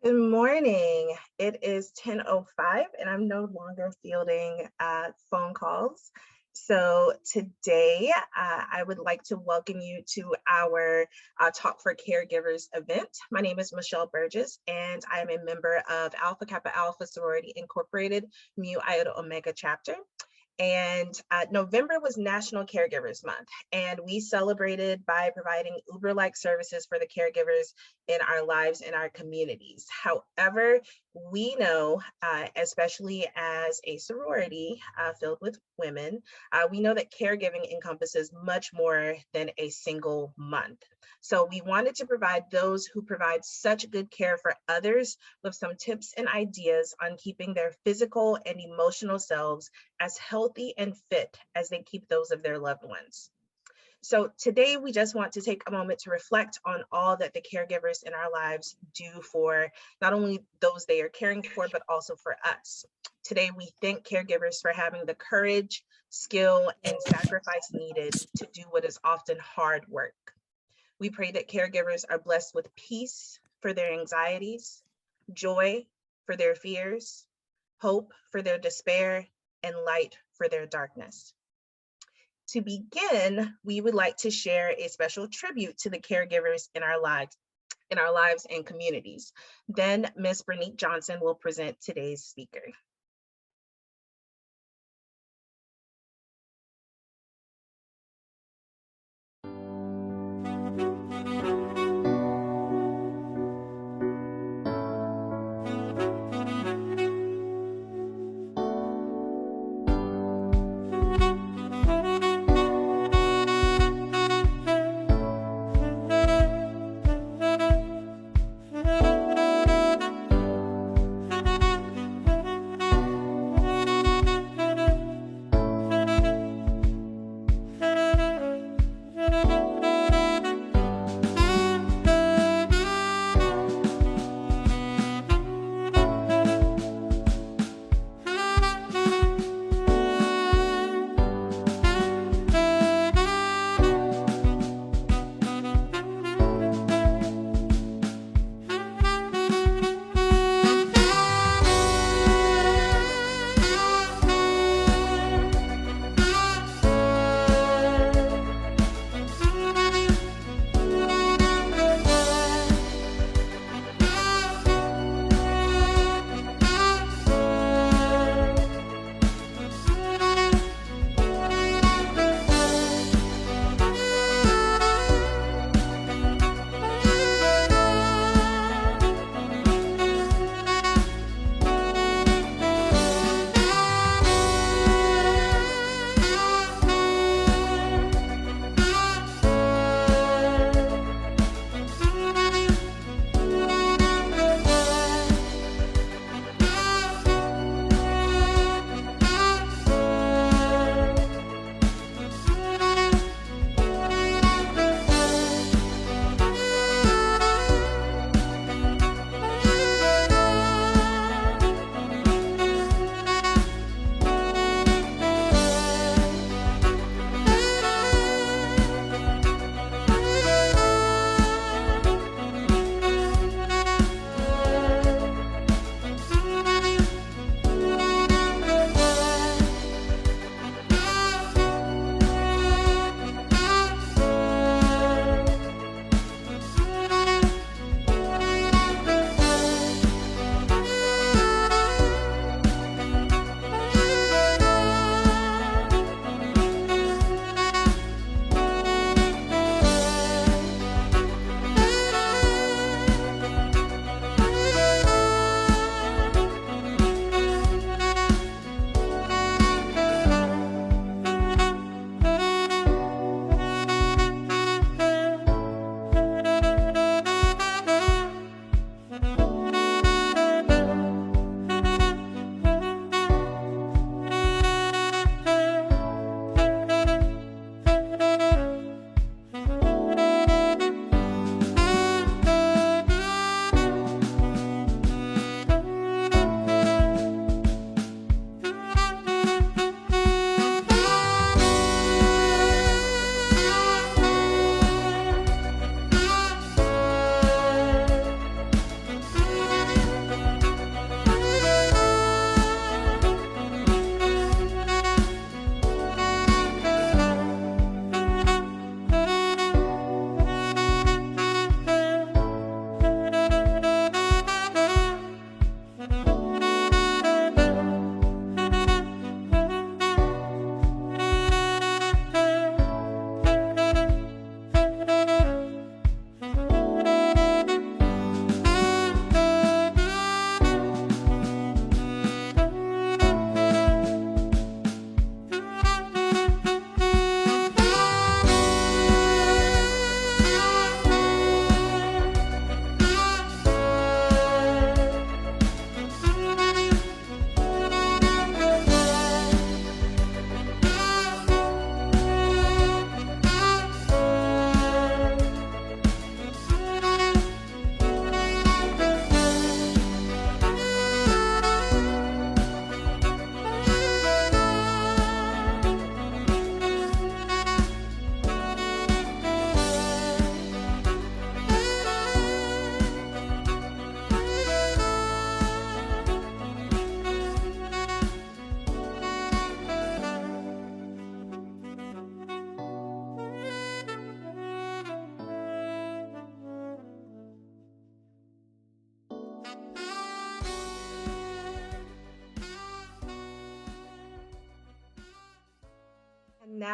Good morning. It is 10:05 and I'm no longer fielding phone calls. So today I would like to welcome you to our Talk for Caregivers event. My name is Michelle Burgess and I am a member of Kappa Alpha Sorority Incorporated, Mu Iota Omega Chapter. And November was National Caregivers Month, and we celebrated by providing Uber-like services for the caregivers in our lives, in our communities. However, we know, especially as a sorority filled with women, we know that caregiving encompasses much more than a single month. So we wanted to provide those who provide such good care for others with some tips and ideas on keeping their physical and emotional selves as healthy and fit as they keep those of their loved ones. So today we just want to take a moment to reflect on all that the caregivers in our lives do for not only those they are caring for, but also for us. Today we thank caregivers for having the courage, skill, and sacrifice needed to do what is often hard work. We pray that caregivers are blessed with peace for their anxieties, joy for their fears, hope for their despair, and light for their darkness. To begin, we would like to share a special tribute to the caregivers in our lives and communities. Then Ms. Bernice Johnson will present today's speaker.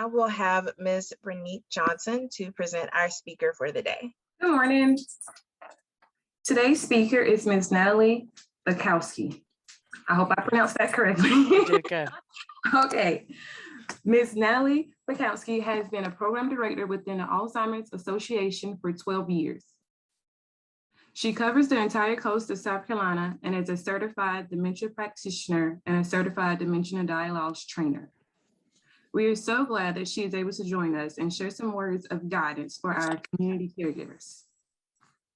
now we'll have Ms. Bernice Johnson to present our speaker for the day. Good morning. Today's speaker is Ms. Natalie Bukowski. I hope I pronounced that correctly. You did good. Okay. Ms. Natalie Bukowski has been a program director within the Alzheimer's Association for 12 years. She covers the entire coast of South Carolina and is a certified dementia practitioner and a certified dementia dialogues trainer. We are so glad that she is able to join us and share some words of guidance for our community caregivers.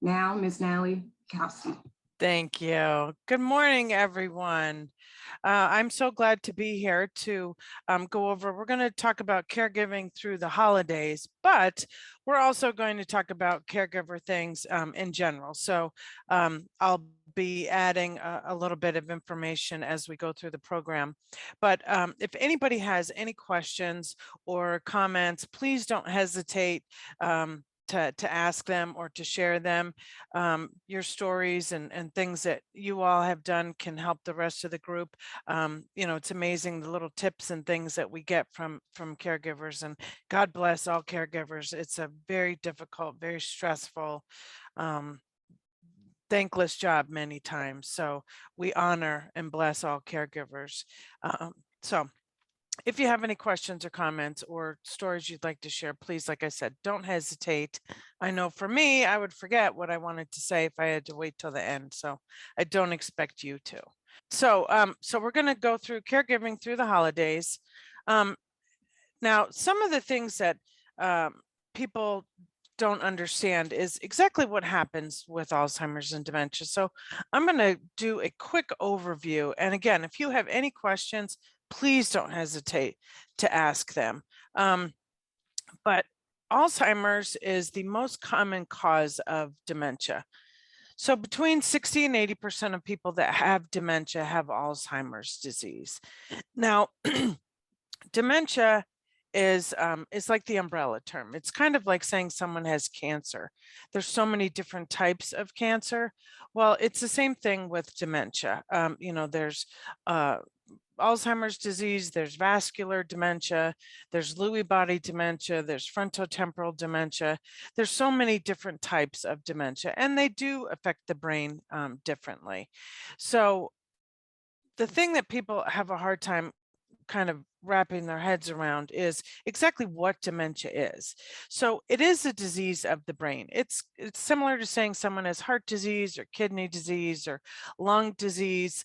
Now, Ms. Natalie Bukowski. Thank you. Good morning, everyone. I'm so glad to be here to go over. We're going to talk about caregiving through the holidays, but we're also going to talk about caregiver things in general. So I'll be adding a little bit of information as we go through the program. But if anybody has any questions or comments, please don't hesitate to ask them or to share them. Your stories and things that you all have done can help the rest of the group. You know, it's amazing the little tips and things that we get from caregivers, and God bless all caregivers. It's a very difficult, very stressful, thankless job many times. So we honor and bless all caregivers. So if you have any questions or comments or stories you'd like to share, please, like I said, don't hesitate. I know for me, I would forget what I wanted to say if I had to wait till the end. So I don't expect you to. So we're going to go through caregiving through the holidays. Now, some of the things that people don't understand is exactly what happens with Alzheimer's and dementia. So I'm going to do a quick overview. And again, if you have any questions, please don't hesitate to ask them. But Alzheimer's is the most common cause of dementia. So between 60 and 80% of people that have dementia have Alzheimer's disease. Now, dementia is like the umbrella term. It's kind of like saying someone has cancer. There's so many different types of cancer. Well, it's the same thing with dementia. You know, there's Alzheimer's disease, there's vascular dementia, there's Lewy body dementia, there's frontotemporal dementia. There's so many different types of dementia, and they do affect the brain differently. So the thing that people have a hard time kind of wrapping their heads around is exactly what dementia is. So it is a disease of the brain. It's similar to saying someone has heart disease or kidney disease or lung disease.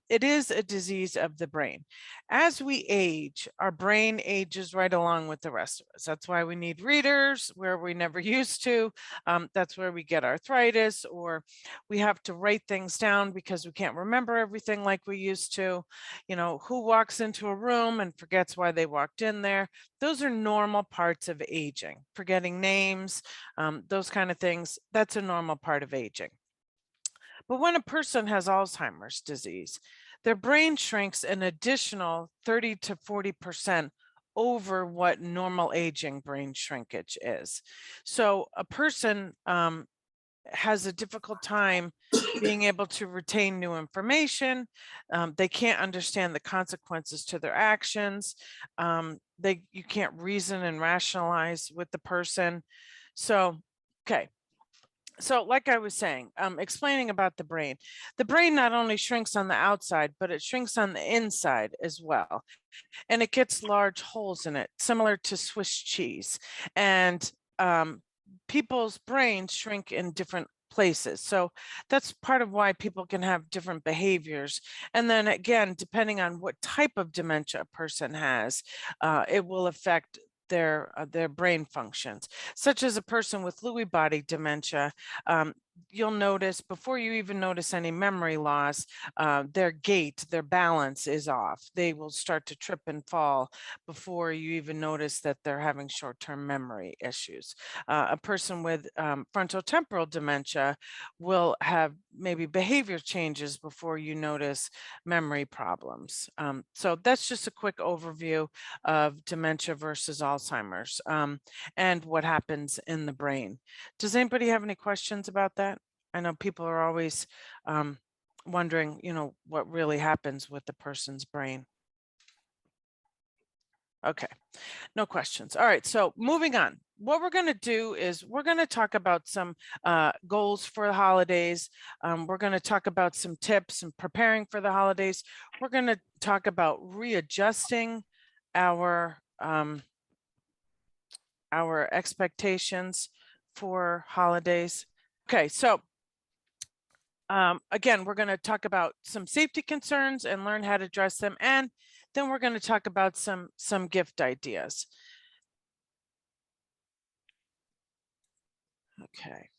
It is a disease of the brain. As we age, our brain ages right along with the rest of us. That's why we need readers where we never used to. That's where we get arthritis, or we have to write things down because we can't remember everything like we used to. You know, who walks into a room and forgets why they walked in there? Those are normal parts of aging. Forgetting names, those kind of things, that's a normal part of aging. But when a person has Alzheimer's disease, their brain shrinks an additional 30 to 40% over what normal aging brain shrinkage is. So a person has a difficult time being able to retain new information. They can't understand the consequences to their actions. You can't reason and rationalize with the person. So, okay. So like I was saying, explaining about the brain not only shrinks on the outside, but it shrinks on the inside as well. And it gets large holes in it, similar to Swiss cheese. And people's brains shrink in different places. So that's part of why people can have different behaviors. And then again, depending on what type of dementia a person has, it will affect their brain functions, such as a person with Lewy body dementia. You'll notice before you even notice any memory loss, their gait, their balance is off. They will start to trip and fall before you even notice that they're having short-term memory issues. A person with frontotemporal dementia will have maybe behavior changes before you notice memory problems. So that's just a quick overview of dementia versus Alzheimer's and what happens in the brain. Does anybody have any questions about that? I know people are always wondering, you know, what really happens with the person's brain. Okay, no questions. All right, so moving on. What we're going to do is we're going to talk about some goals for the holidays. We're going to talk about some tips and preparing for the holidays. We're going to talk about readjusting our expectations for holidays. Okay, so again, we're going to talk about some safety concerns and learn how to address them, and then we're going to talk about some gift ideas. Okay.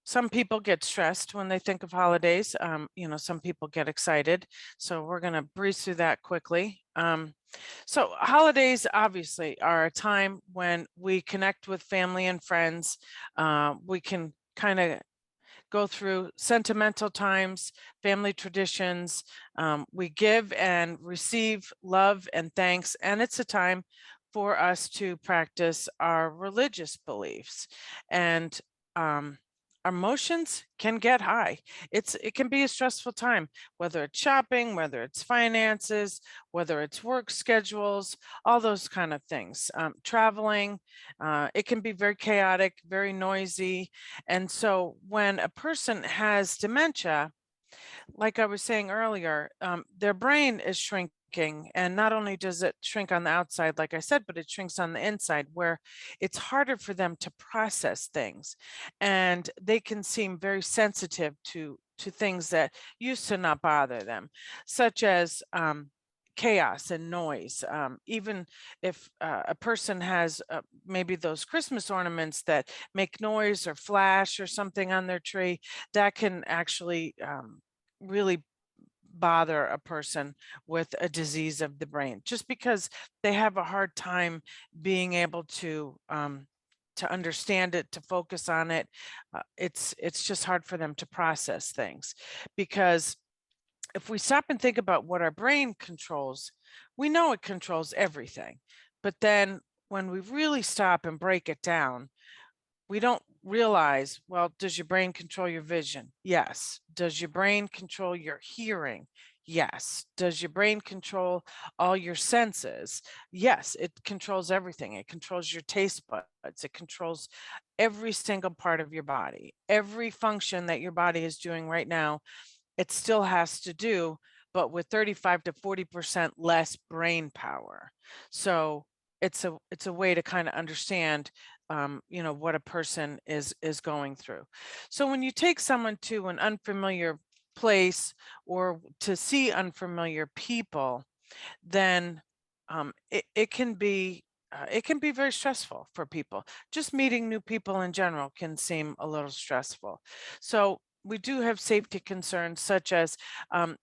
Some people get stressed when they think of holidays. You know, some people get excited. So we're going to breeze through that quickly. So holidays obviously are a time when we connect with family and friends. We can kind of go through sentimental times, family traditions. We give and receive love and thanks, and it's a time for us to practice our religious beliefs. And our emotions can get high. It can be a stressful time, whether it's shopping, whether it's finances, whether it's work schedules, all those kind of things. Traveling, it can be very chaotic, very noisy. And so when a person has dementia, like I was saying earlier, their brain is shrinking. And not only does it shrink on the outside, like I said, but it shrinks on the inside, where it's harder for them to process things. And they can seem very sensitive to things that used to not bother them, such as chaos and noise. Even if a person has maybe those Christmas ornaments that make noise or flash or something on their tree, that can actually really bother a person with a disease of the brain, just because they have a hard time being able to understand it, to focus on it. It's just hard for them to process things, because if we stop and think about what our brain controls, we know it controls everything. But then when we really stop and break it down, we don't realize, well, does your brain control your vision? Yes. Does your brain control your hearing? Yes. Does your brain control all your senses? Yes, it controls everything. It controls your taste buds. It controls every single part of your body. Every function that your body is doing right now, it still has to do, but with 35 to 40% less brain power. So it's a way to kind of understand you know, what a person is going through. So when you take someone to an unfamiliar place or to see unfamiliar people, then it can be very stressful for people. Just meeting new people in general can seem a little stressful. So we do have safety concerns, such as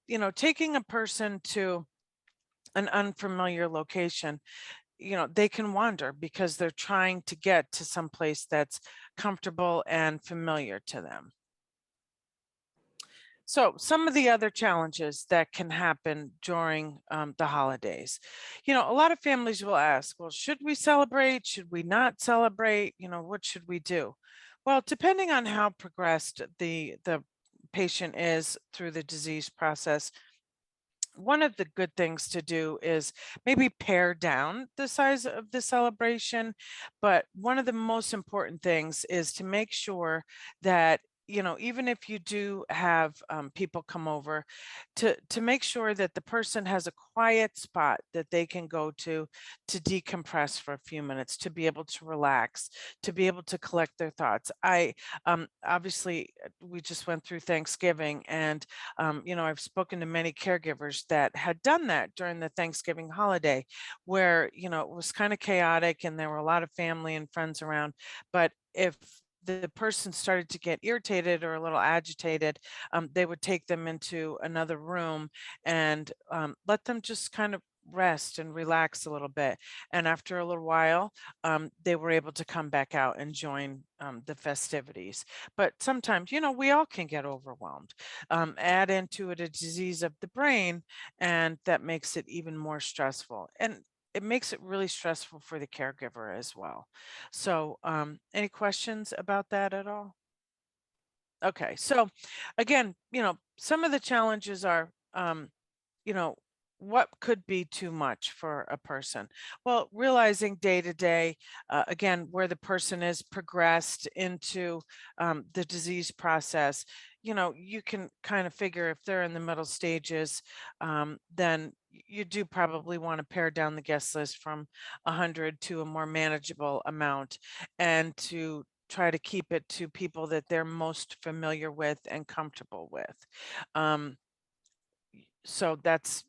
you know, taking a person to an unfamiliar location. You know, they can wander because they're trying to get to some place that's comfortable and familiar to them. So some of the other challenges that can happen during the holidays, you know, a lot of families will ask, well, should we celebrate? Should we not celebrate? You know, what should we do? Well, depending on how progressed the patient is through the disease process, one of the good things to do is maybe pare down the size of the celebration. But one of the most important things is to make sure that, you know, even if you do have people come over, to make sure that the person has a quiet spot that they can go to decompress for a few minutes, to be able to relax, to be able to collect their thoughts. I obviously we just went through Thanksgiving, and you know, I've spoken to many caregivers that had done that during the Thanksgiving holiday, where, you know, it was kind of chaotic and there were a lot of family and friends around. But if the person started to get irritated or a little agitated, they would take them into another room and let them just kind of rest and relax a little bit. And after a little while, they were able to come back out and join the festivities. But sometimes, you know, we all can get overwhelmed. Add into it a disease of the brain, and that makes it even more stressful. And it makes it really stressful for the caregiver as well. So any questions about that at all? Okay, so again, you know, some of the challenges are, you know, what could be too much for a person? Well, realizing day to day, again, where the person is progressed into the disease process, you can kind of figure if they're in the middle stages, then you do probably want to pare down the guest list from 100 to a more manageable amount, and to try to keep it to people that they're most familiar with and comfortable with. Um, so that's,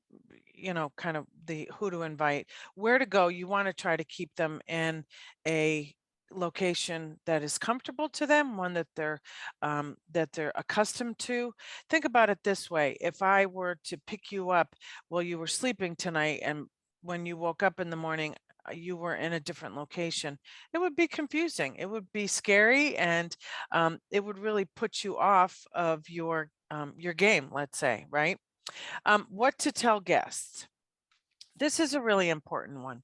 kind of the who to invite. Where to go, you want to try to keep them in a location that is comfortable to them, one that they're accustomed to. Think about it this way: if I were to pick you up while you were sleeping tonight, and when you woke up in the morning, you were in a different location, it would be confusing, it would be scary, and it would really put you off of your game, let's say, right? What to tell guests. This is a really important one.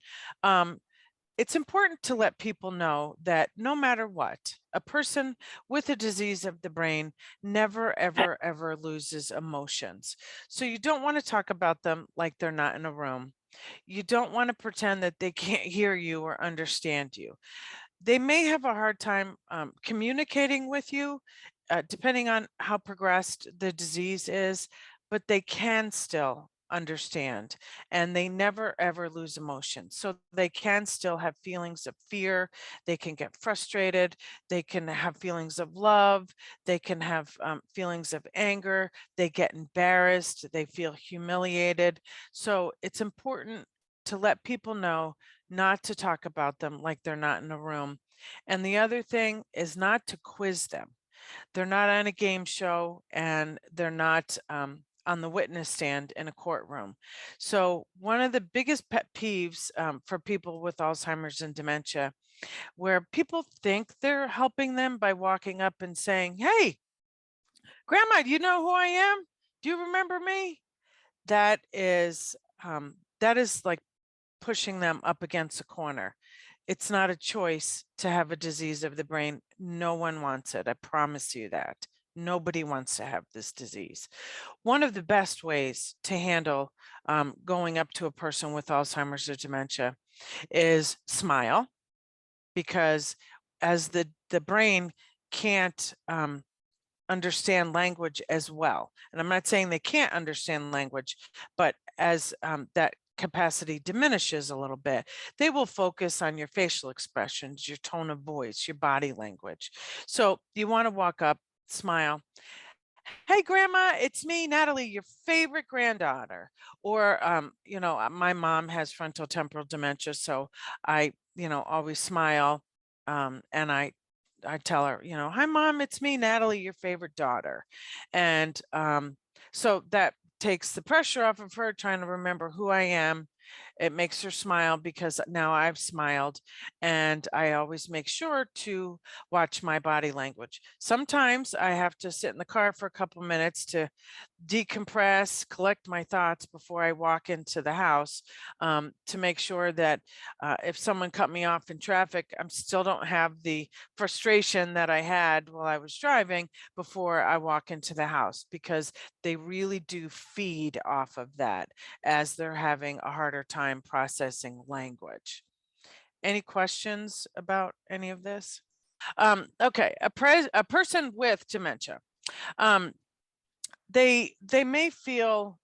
It's important to let people know that no matter what, a person with a disease of the brain never, ever, ever loses emotions. So you don't want to talk about them like they're not in a room. You don't want to pretend that they can't hear you or understand you. They may have a hard time communicating with you, depending on how progressed the disease is, but they can still understand, and they never ever lose emotion. So they can still have feelings of fear, they can get frustrated, they can have feelings of love, they can have feelings of anger, they get embarrassed, they feel humiliated. So it's important to let people know not to talk about them like they're not in a room. And the other thing is not to quiz them. They're not on a game show, and they're not on the witness stand in a courtroom. So one of the biggest pet peeves for people with Alzheimer's and dementia, where people think they're helping them by walking up and saying, "Hey, Grandma, do you know who I am? Do you remember me?" That is like pushing them up against a corner. It's not a choice to have a disease of the brain. No one wants it. I promise you that. Nobody wants to have this disease. One of the best ways to handle going up to a person with Alzheimer's or dementia is smile, because as the brain can't understand language as well. And I'm not saying they can't understand language, but as that capacity diminishes a little bit, they will focus on your facial expressions, your tone of voice, your body language. So you want to walk up, smile. "Hey, Grandma, it's me, Natalie, your favorite granddaughter." Or, my mom has frontal temporal dementia, so I, always smile, and I tell her, "Hi, Mom, it's me, Natalie, your favorite daughter." And so that takes the pressure off of her trying to remember who I am. It makes her smile because now I've smiled, and I always make sure to watch my body language. Sometimes I have to sit in the car for a couple minutes to decompress, collect my thoughts before I walk into the house, to make sure that if someone cut me off in traffic, I still don't have the frustration that I had while I was driving before I walk into the house, because they really do feed off of that as they're having a harder time processing language. Any questions about any of this? Okay, a person with dementia. Um, they may feel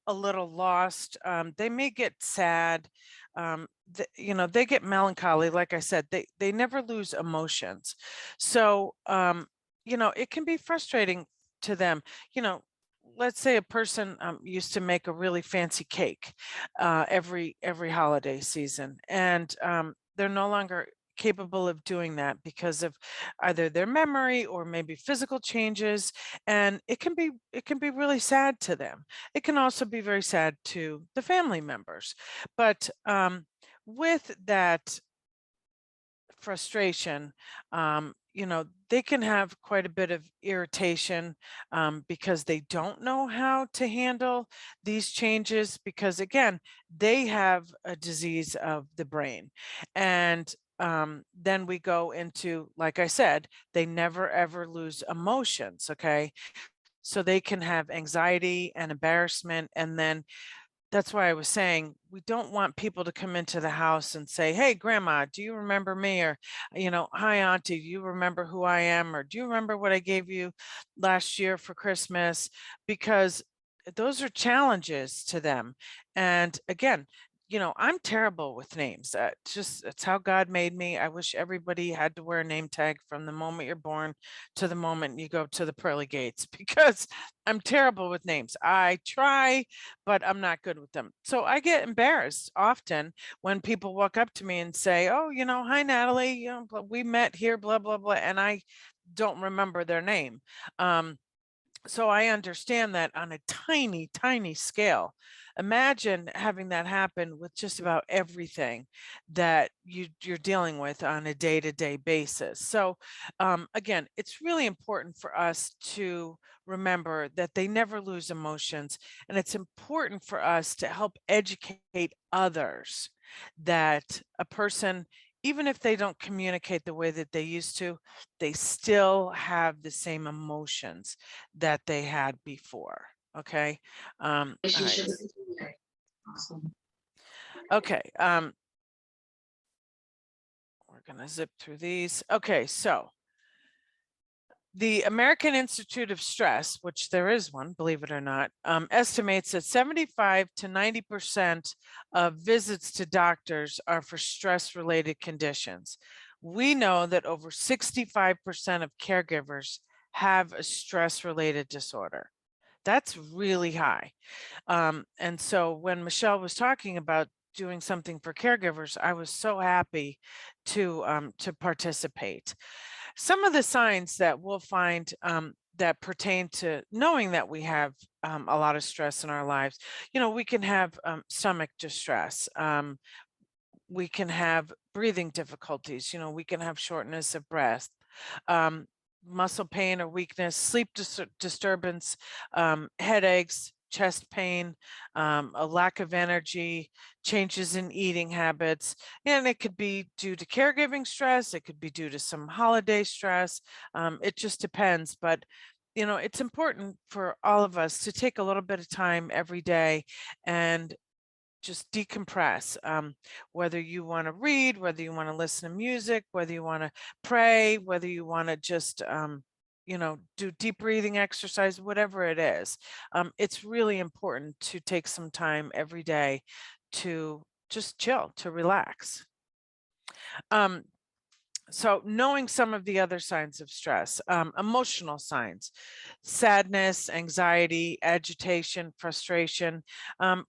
a little lost. They may get sad. They get melancholy. Like I said, they never lose emotions. So it can be frustrating to them. You know, let's say a person used to make a really fancy cake every holiday season, and they're no longer capable of doing that because of either their memory or maybe physical changes, and it can be really sad to them. It can also be very sad to the family members. But with that frustration, they can have quite a bit of irritation because they don't know how to handle these changes, because again, they have a disease of the brain. And then we go into, like I said, they never ever lose emotions. Okay. So they can have anxiety and embarrassment, and then that's why I was saying, we don't want people to come into the house and say, "Hey, grandma, do you remember me?" Or, "Hi, auntie, do you remember who I am?" Or, "Do you remember what I gave you last year for Christmas?" Because those are challenges to them. And again, I'm terrible with names. It's how God made me. I wish everybody had to wear a name tag from the moment you're born to the moment you go to the pearly gates, because I'm terrible with names. I try, but I'm not good with them. So I get embarrassed often when people walk up to me and say, "Oh, hi, Natalie, we met here, blah, blah, blah," and I don't remember their name. So I understand that on a tiny, tiny scale. Imagine having that happen with just about everything that you're dealing with on a day-to-day basis. So again, it's really important for us to remember that they never lose emotions, and it's important for us to help educate others that a person, even if they don't communicate the way that they used to, they still have the same emotions that they had before. Okay. All right. Awesome. Okay. We're going to zip through these. Okay. So the American Institute of Stress, which there is one, believe it or not, estimates that 75 to 90% of visits to doctors are for stress-related conditions. We know that over 65% of caregivers have a stress-related disorder. That's really high. And so when Michelle was talking about doing something for caregivers, I was so happy to participate. Some of the signs that we'll find that pertain to knowing that we have a lot of stress in our lives, we can have stomach distress. We can have breathing difficulties. We can have shortness of breath, um, muscle pain or weakness, sleep disturbance, headaches, chest pain, a lack of energy, changes in eating habits. And it could be due to caregiving stress. It could be due to some holiday stress. It just depends. But it's important for all of us to take a little bit of time every day and just decompress. Whether you want to read, whether you want to listen to music, whether you want to pray, whether you want to just do deep breathing exercise, whatever it is. It's really important to take some time every day to just chill, to relax. So knowing some of the other signs of stress, emotional signs, sadness, anxiety, agitation, frustration.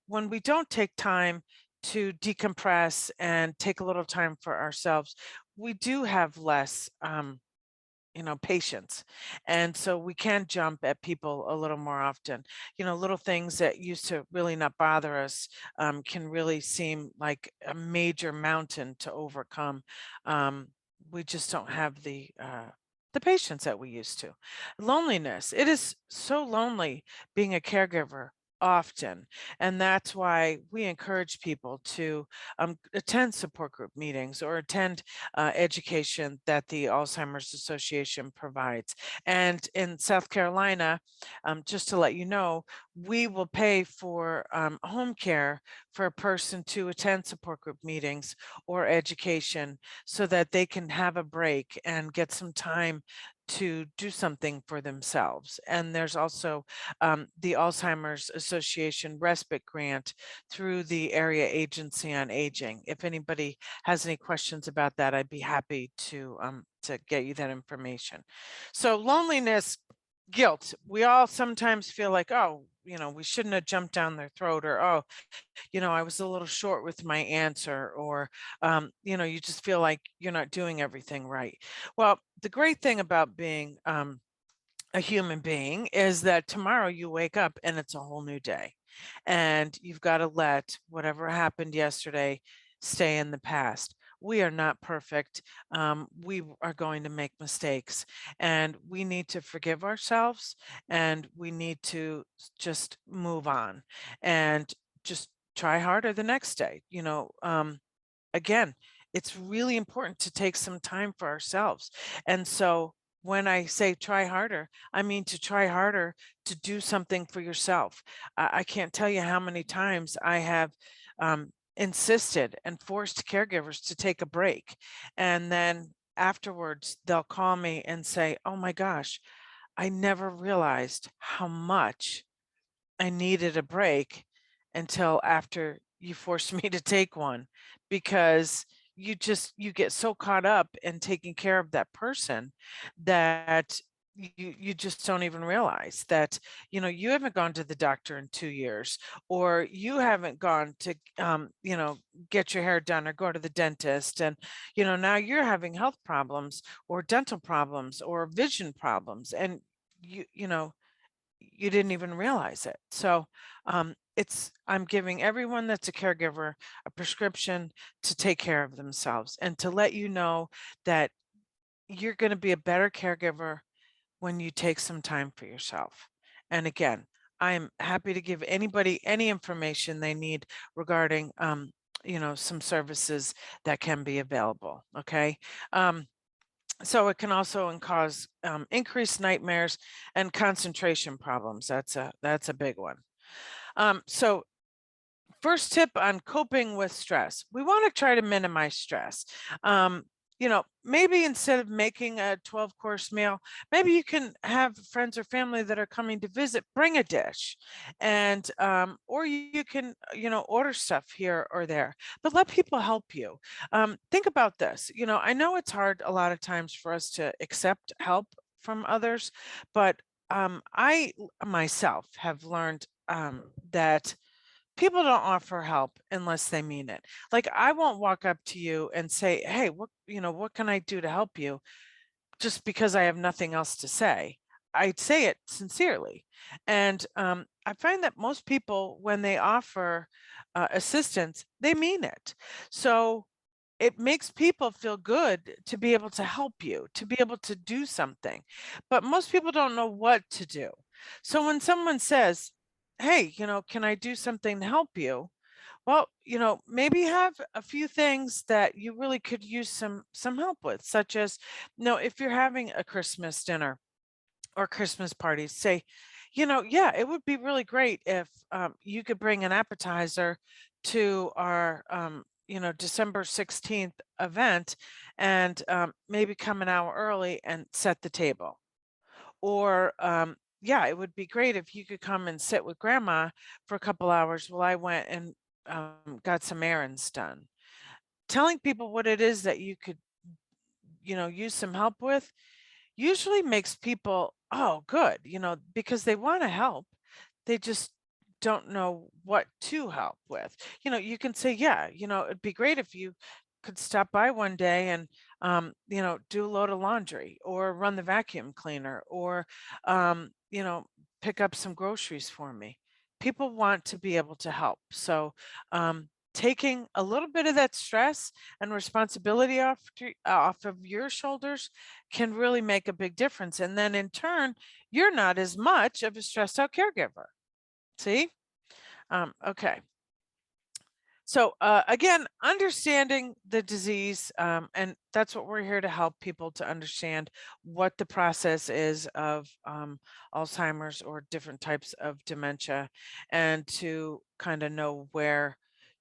When we don't take time to decompress and take a little time for ourselves, we do have less patience. And so we can jump at people a little more often. Little things that used to really not bother us can really seem like a major mountain to overcome. We just don't have the patience that we used to. Loneliness. It is so lonely being a caregiver often. And that's why we encourage people to attend support group meetings or attend education that the Alzheimer's Association provides. And in South Carolina, just to let you know, we will pay for home care for a person to attend support group meetings or education so that they can have a break and get some time to do something for themselves. And there's also the Alzheimer's Association respite grant through the Area Agency on Aging. If anybody has any questions about that, I'd be happy to get you that information. So loneliness, guilt. We all sometimes feel like, oh, we shouldn't have jumped down their throat, or, oh, I was a little short with my answer, or, you just feel like you're not doing everything right. Well, the great thing about being a human being is that tomorrow you wake up and it's a whole new day, and you've got to let whatever happened yesterday stay in the past. We are not perfect. We are going to make mistakes, and we need to forgive ourselves, and we need to just move on and just try harder the next day. Again, it's really important to take some time for ourselves. And so when I say try harder, I mean to try harder to do something for yourself. I can't tell you how many times I have insisted and forced caregivers to take a break. And then afterwards, they'll call me and say, oh my gosh, I never realized how much I needed a break until after you forced me to take one, because you get so caught up in taking care of that person that you just don't even realize that, you haven't gone to the doctor in 2 years, or you haven't gone to get your hair done or go to the dentist, and now you're having health problems or dental problems or vision problems, and you didn't even realize it. So I'm giving everyone that's a caregiver a prescription to take care of themselves and to let you know that you're going to be a better caregiver when you take some time for yourself. And again, I'm happy to give anybody any information they need regarding some services that can be available. Okay. So it can also cause increased nightmares and concentration problems. That's a big one. So first tip on coping with stress: we want to try to minimize stress. Maybe instead of making a 12-course meal, maybe you can have friends or family that are coming to visit bring a dish, and or you can order stuff here or there, but let people help you. Think about this. I know it's hard a lot of times for us to accept help from others, but I myself have learned that people don't offer help unless they mean it. Like, I won't walk up to you and say, hey, what can I do to help you, just because I have nothing else to say. I'd say it sincerely. And I find that most people, when they offer assistance, they mean it. So it makes people feel good to be able to help you, to be able to do something. But most people don't know what to do. So when someone says, hey, can I do something to help you? Well, maybe have a few things that you really could use some help with, such as, if you're having a Christmas dinner or Christmas parties, say, yeah, it would be really great if you could bring an appetizer to our December 16th event, and maybe come an hour early and set the table. Or yeah, it would be great if you could come and sit with grandma for a couple hours while I went and got some errands done. Telling people what it is that you could, use some help with usually makes people, oh, good, because they want to help. They just don't know what to help with. You can say, yeah, it'd be great if you could stop by one day and, do a load of laundry or run the vacuum cleaner, or, pick up some groceries for me. People want to be able to help. So, taking a little bit of that stress and responsibility off of your shoulders can really make a big difference. And then in turn, you're not as much of a stressed out caregiver. See? Okay. So again, understanding the disease, and that's what we're here to help people to understand what the process is of Alzheimer's or different types of dementia, and to kind of know where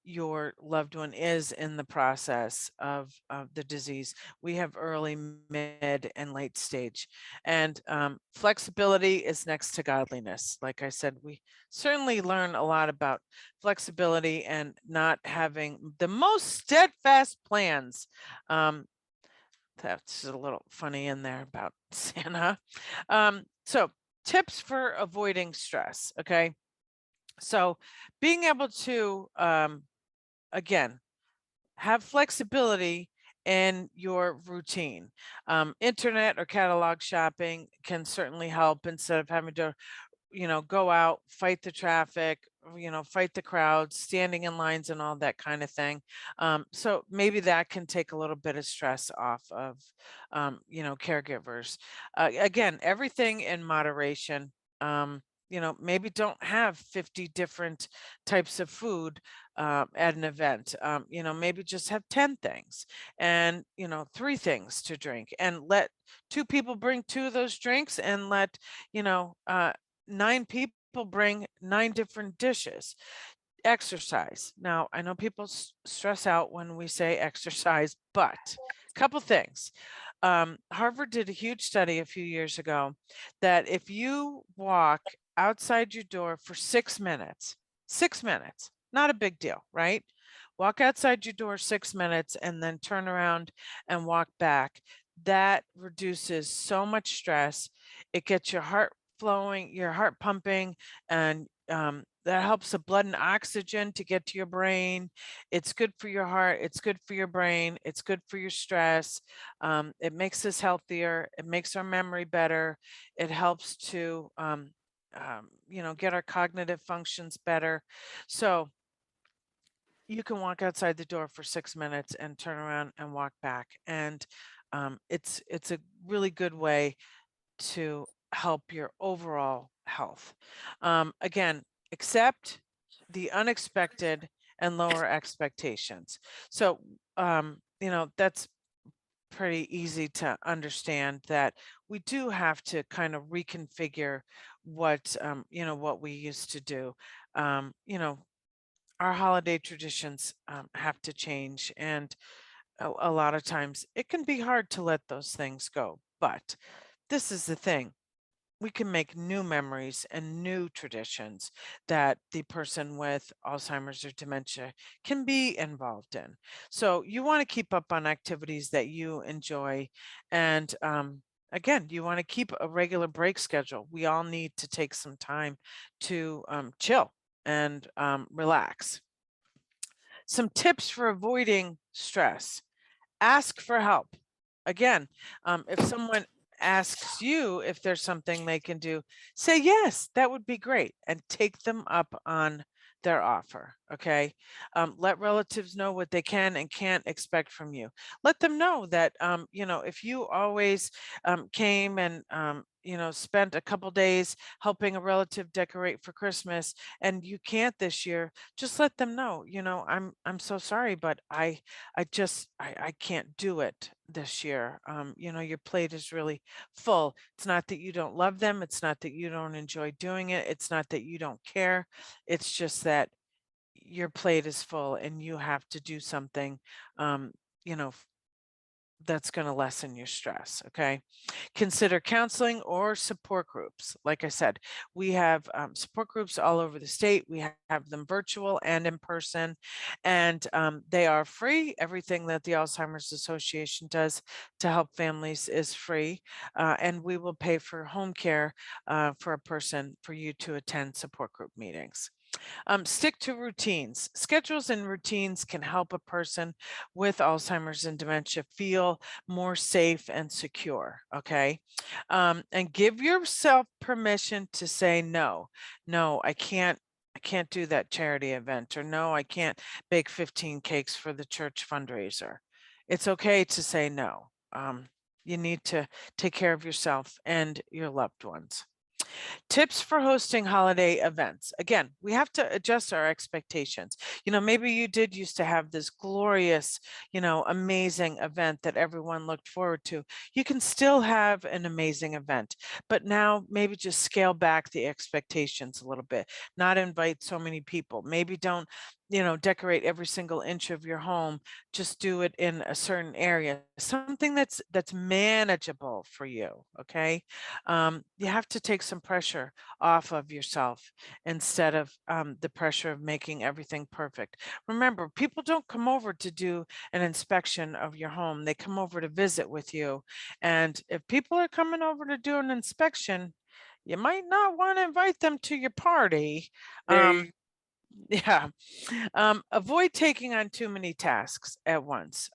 your loved one is in the process of the disease. We have early, mid, and late stage. And flexibility is next to godliness. Like I said, we certainly learn a lot about flexibility and not having the most steadfast plans. That's a little funny in there about Santa. So tips for avoiding stress. Okay. So being able to, again, have flexibility in your routine. Internet or catalog shopping can certainly help, instead of having to go out, fight the traffic, fight the crowds, standing in lines and all that kind of thing. So maybe that can take a little bit of stress off of, caregivers. Again, everything in moderation. maybe don't have 50 different types of food at an event. Maybe just have 10 things and, 3 things to drink, and let 2 people bring 2 of those drinks, and let, 9 people bring 9 different dishes. Exercise. Now, I know people stress out when we say exercise, but a couple things. Harvard did a huge study a few years ago that if you walk outside your door for 6 minutes, not a big deal, right? Walk outside your door 6 minutes and then turn around and walk back. That reduces so much stress. It gets your heart flowing, your heart pumping, and that helps the blood and oxygen to get to your brain. It's good for your heart. It's good for your brain. It's good for your stress. It makes us healthier. It makes our memory better. It helps to, get our cognitive functions better. So you can walk outside the door for 6 minutes and turn around and walk back. And it's a really good way to help your overall health. Again, accept the unexpected and lower expectations. So, that's pretty easy to understand, that we do have to kind of reconfigure what we used to do. Our holiday traditions have to change, and a lot of times it can be hard to let those things go. But this is the thing. We can make new memories and new traditions that the person with Alzheimer's or dementia can be involved in. So you want to keep up on activities that you enjoy. And again, you want to keep a regular break schedule. We all need to take some time to chill and relax. Some tips for avoiding stress: ask for help. Again, if someone asks you if there's something they can do, say yes, that would be great, and take them up on their offer. Okay. Let relatives know what they can and can't expect from you. Let them know that, if you always came and, spent a couple days helping a relative decorate for Christmas, and you can't this year, just let them know, I'm so sorry, but I can't do it this year. Your plate is really full. It's not that you don't love them. It's not that you don't enjoy doing it. It's not that you don't care. It's just that your plate is full and you have to do something, um, you know, that's going to lessen your stress. Okay. Consider counseling or support groups. Like I said, we have support groups all over the state. We have them virtual and in person, and they are free. Everything that the Alzheimer's Association does to help families is free. And we will pay for home care for a person for you to attend support group meetings. Stick to routines. Schedules and routines can help a person with Alzheimer's and dementia feel more safe and secure. Okay. And give yourself permission to say no. No, I can't do that charity event, or no, I can't bake 15 cakes for the church fundraiser. It's okay to say no. You need to take care of yourself and your loved ones. Tips for hosting holiday events. Again, we have to adjust our expectations. Maybe you did used to have this glorious, amazing event that everyone looked forward to. You can still have an amazing event, but now maybe just scale back the expectations a little bit, not invite so many people. Maybe don't, decorate every single inch of your home. Just do it in a certain area, something that's manageable for you. Okay. You have to take some pressure off of yourself instead of the pressure of making everything perfect. Remember, people don't come over to do an inspection of your home. They come over to visit with you. And if people are coming over to do an inspection, you might not want to invite them to your party. Yeah. Avoid taking on too many tasks at once.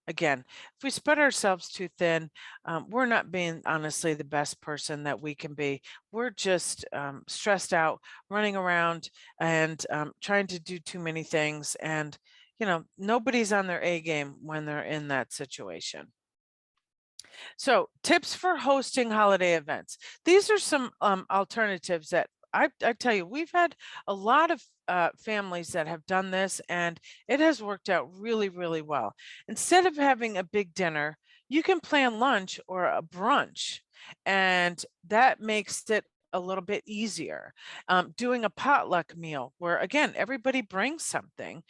Again, if we spread ourselves too thin, we're not being honestly the best person that we can be. We're just stressed out, running around and trying to do too many things. And, nobody's on their A game when they're in that situation. So tips for hosting holiday events. These are some alternatives that I tell you, we've had a lot of families that have done this, and it has worked out really, really well. Instead of having a big dinner, you can plan lunch or a brunch, and that makes it a little bit easier. Doing a potluck meal where, again, everybody brings something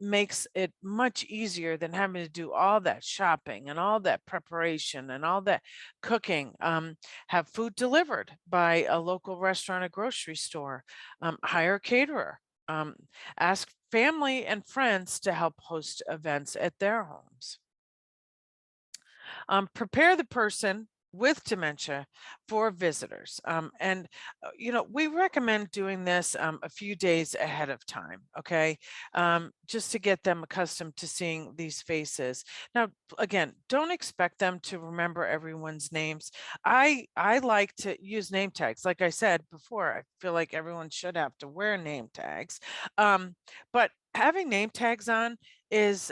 makes it much easier than having to do all that shopping and all that preparation and all that cooking. Have food delivered by a local restaurant or grocery store. Hire a caterer. Um, Ask family and friends to help host events at their homes. Prepare the person with dementia for visitors. We recommend doing this a few days ahead of time, okay? Just to get them accustomed to seeing these faces. Now, again, don't expect them to remember everyone's names. I like to use name tags. Like I said before, I feel like everyone should have to wear name tags. But having name tags on is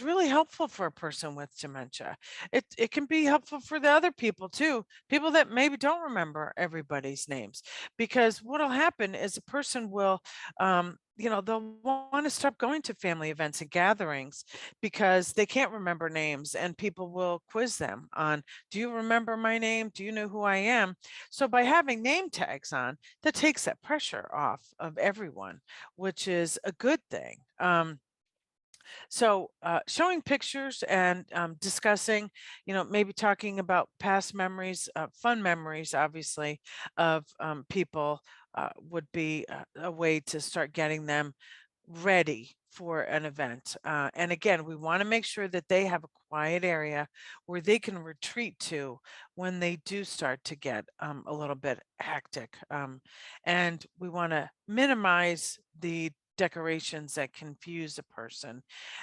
really helpful for a person with dementia. It can be helpful for the other people too, people that maybe don't remember everybody's names, because what'll happen is a person will, they'll want to stop going to family events and gatherings because they can't remember names, and people will quiz them on, do you remember my name? Do you know who I am? So by having name tags on, that takes that pressure off of everyone, which is a good thing. Showing pictures and discussing, maybe talking about past memories, fun memories, obviously, of people would be a way to start getting them ready for an event. And again, we want to make sure that they have a quiet area where they can retreat to when they do start to get a little bit hectic. And we want to minimize the decorations that confuse a person,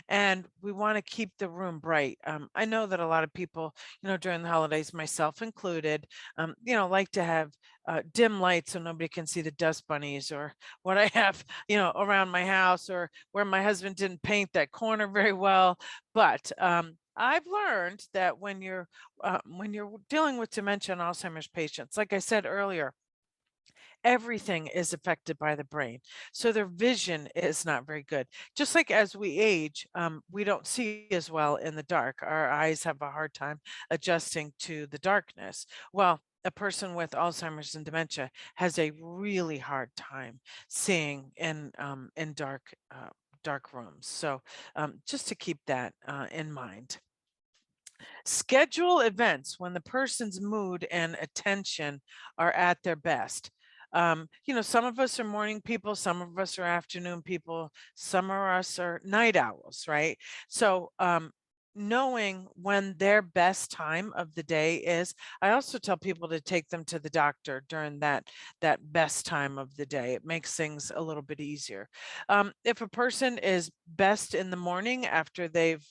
and we want to keep the room bright. I know that a lot of people, during the holidays, myself included, like to have dim lights so nobody can see the dust bunnies, or what I have, around my house, or where my husband didn't paint that corner very well. But I've learned that when you're dealing with dementia and Alzheimer's patients, like I said earlier, everything is affected by the brain. So their vision is not very good. Just like as we age, we don't see as well in the dark. Our eyes have a hard time adjusting to the darkness. Well, a person with Alzheimer's and dementia has a really hard time seeing in dark rooms. So just to keep that in mind. Schedule events when the person's mood and attention are at their best. Some of us are morning people, some of us are afternoon people, some of us are night owls, right? So, knowing when their best time of the day is, I also tell people to take them to the doctor during that best time of the day. It makes things a little bit easier. If a person is best in the morning after they've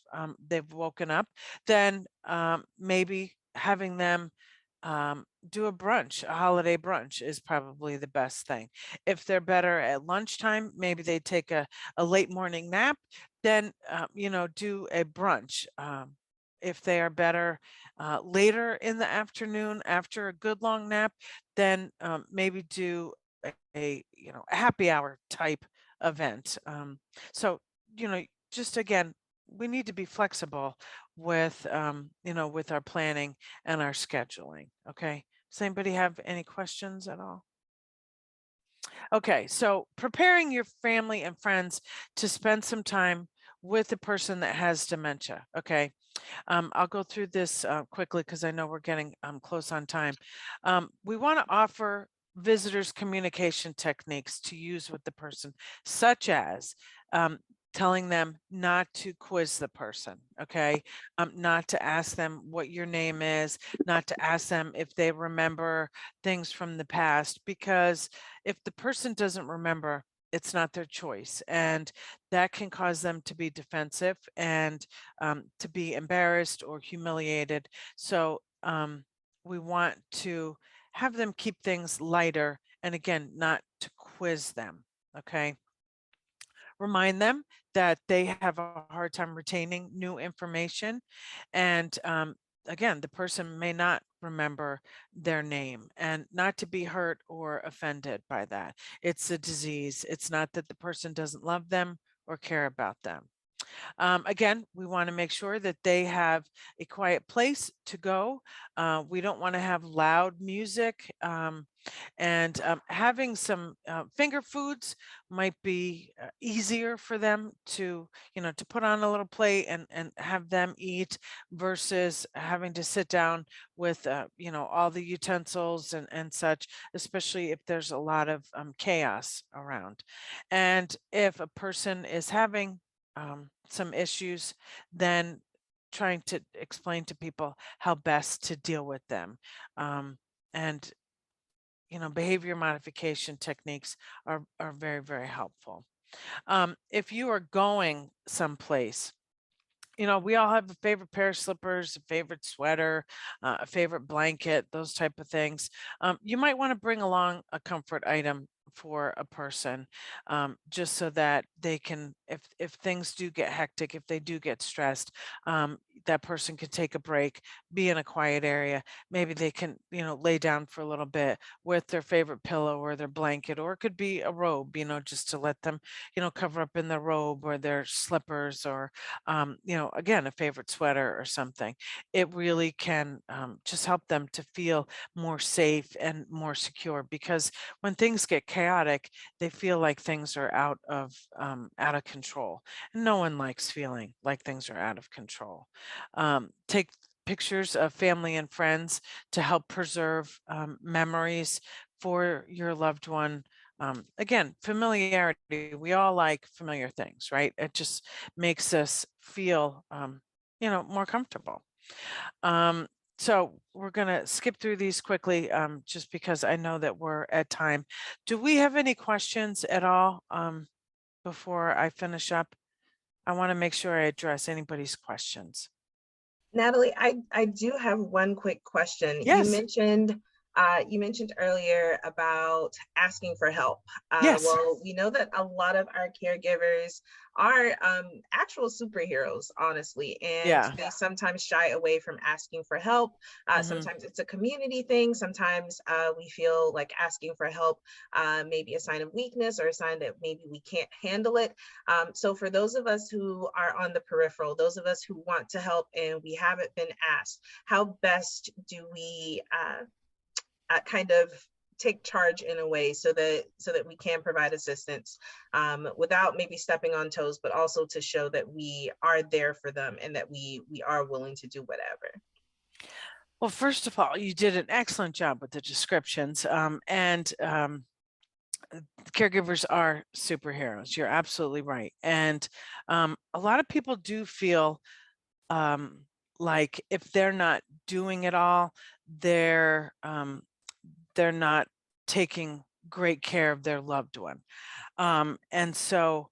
woken up, then maybe having them do a brunch, a holiday brunch is probably the best thing. If they're better at lunchtime, maybe they take a late morning nap, then, do a brunch. If they are better later in the afternoon after a good long nap, then maybe do a happy hour type event. So, just again, we need to be flexible with our planning and our scheduling. Okay. Does anybody have any questions at all? Okay, so preparing your family and friends to spend some time with the person that has dementia. Okay, I'll go through this quickly because I know we're getting close on time. We want to offer visitors communication techniques to use with the person, such as um, telling them not to quiz the person, okay? Not to ask them what your name is, not to ask them if they remember things from the past, because if the person doesn't remember, it's not their choice. And that can cause them to be defensive and to be embarrassed or humiliated. So we want to have them keep things lighter, and again, not to quiz them. Okay. Remind them that they have a hard time retaining new information, and again, the person may not remember their name, and not to be hurt or offended by that. It's a disease. It's not that the person doesn't love them or care about them. Again, we want to make sure that they have a quiet place to go. We don't want to have loud music. And having some finger foods might be easier for them to, to put on a little plate and have them eat, versus having to sit down with, all the utensils and such, especially if there's a lot of chaos around. And if a person is having some issues, then trying to explain to people how best to deal with them. And behavior modification techniques are very, very helpful. If you are going someplace, we all have a favorite pair of slippers, a favorite sweater, a favorite blanket, those type of things. You might want to bring along a comfort item for a person, just so that they can, if things do get hectic, if they do get stressed, that person can take a break, be in a quiet area. Maybe they can, lay down for a little bit with their favorite pillow or their blanket, or it could be a robe, just to let them, cover up in their robe or their slippers, or again, a favorite sweater or something. It really can just help them to feel more safe and more secure, because when things get chaotic, they feel like things are out of control. And no one likes feeling like things are out of control. Take pictures of family and friends to help preserve memories for your loved one. Again, familiarity. We all like familiar things, right? It just makes us feel, more comfortable. So we're going to skip through these quickly, just because I know that we're at time. Do we have any questions at all before I finish up? I want to make sure I address anybody's questions. Natalie, I do have one quick question. Yes. You mentioned earlier about asking for help. Yes. Well, we know that a lot of our caregivers are actual superheroes, honestly, and Yeah. they sometimes shy away from asking for help. Sometimes it's a community thing. Sometimes we feel like asking for help may be a sign of weakness or a sign that maybe we can't handle it. So for those of us who are on the peripheral, those of us who want to help and we haven't been asked, how best do we kind of take charge in a way so that we can provide assistance without maybe stepping on toes, but also to show that we are there for them and that we are willing to do whatever? Well, first of all, you did an excellent job with the descriptions, and caregivers are superheroes. You're absolutely right. And a lot of people do feel like if they're not doing it all, they're not taking great care of their loved one. And so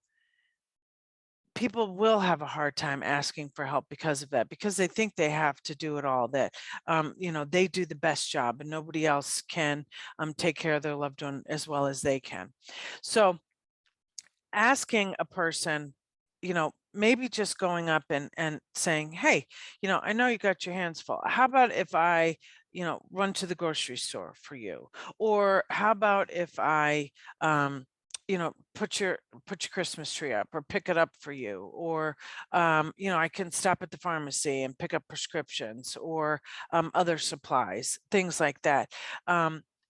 people will have a hard time asking for help because of that, because they think they have to do it all, that they do the best job and nobody else can take care of their loved one as well as they can. So asking a person, maybe just going up and saying, hey, I know you got your hands full. How about if I, run to the grocery store for you? Or how about if I, put your Christmas tree up or pick it up for you? Or, I can stop at the pharmacy and pick up prescriptions or other supplies, things like that.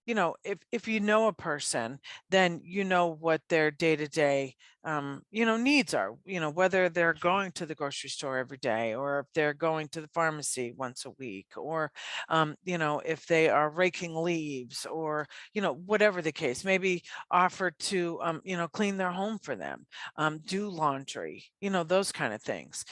If you know a person, then you know what their day-to-day needs are, whether they're going to the grocery store every day, or if they're going to the pharmacy once a week, or if they are raking leaves, or whatever the case, maybe offer to clean their home for them, do laundry, those kind of things.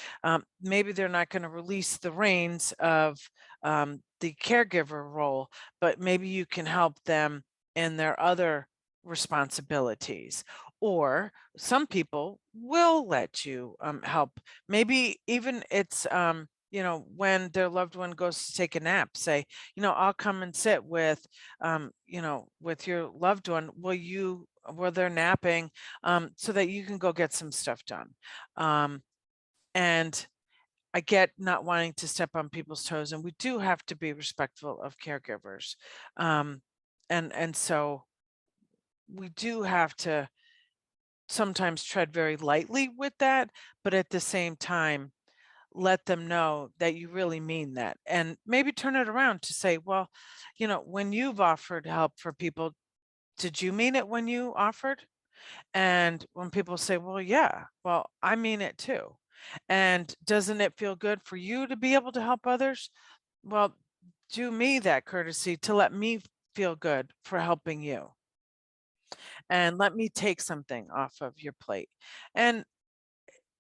Maybe they're not going to release the reins of the caregiver role, but maybe you can help them in their other responsibilities. Or some people will let you help. Maybe even it's when their loved one goes to take a nap, say, I'll come and sit with with your loved one while they're napping, so that you can go get some stuff done. And I get not wanting to step on people's toes, and we do have to be respectful of caregivers. And so we do have to sometimes tread very lightly with that, but at the same time, let them know that you really mean that, and maybe turn it around to say, well, when you've offered help for people, did you mean it when you offered? And when people say, well, yeah, well, I mean it too. And doesn't it feel good for you to be able to help others? Well, do me that courtesy to let me feel good for helping you. And let me take something off of your plate. And,